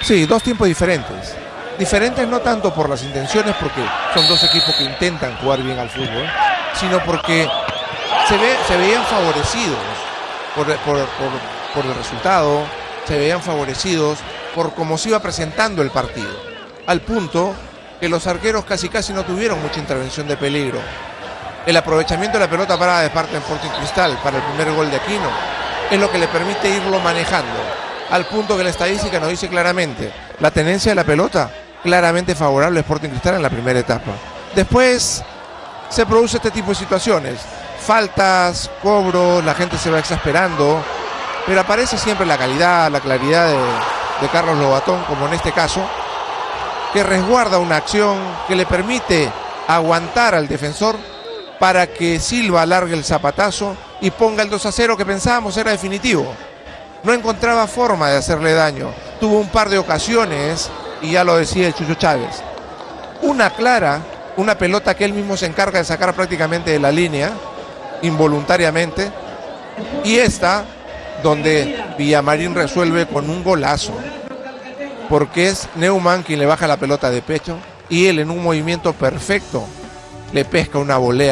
Sí, dos tiempos diferentes. Diferentes no tanto por las intenciones, porque son dos equipos que intentan jugar bien al fútbol, sino porque se veían favorecidos por el resultado, se veían favorecidos por cómo se iba presentando el partido, al punto que los arqueros casi no tuvieron mucha intervención de peligro. El aprovechamiento de la pelota parada de parte de Sporting Cristal para el primer gol de Aquino es lo que le permite irlo manejando, al punto que la estadística nos dice claramente, la tenencia de la pelota claramente favorable a Sporting Cristal en la primera etapa. Después se produce este tipo de situaciones, faltas, cobros, la gente se va exasperando, pero aparece siempre la calidad, la claridad de Carlos Lobatón, como en este caso, que resguarda una acción que le permite aguantar al defensor para que Silva alargue el zapatazo y ponga el 2-0 que pensábamos era definitivo. No encontraba forma de hacerle daño. Tuvo un par de ocasiones, y ya lo decía el Chucho Chávez. Una clara, una pelota que él mismo se encarga de sacar prácticamente de la línea, involuntariamente. Y esta, donde Villamarín resuelve con un golazo. Porque es Neumann quien le baja la pelota de pecho, y él en un movimiento perfecto le pesca una volea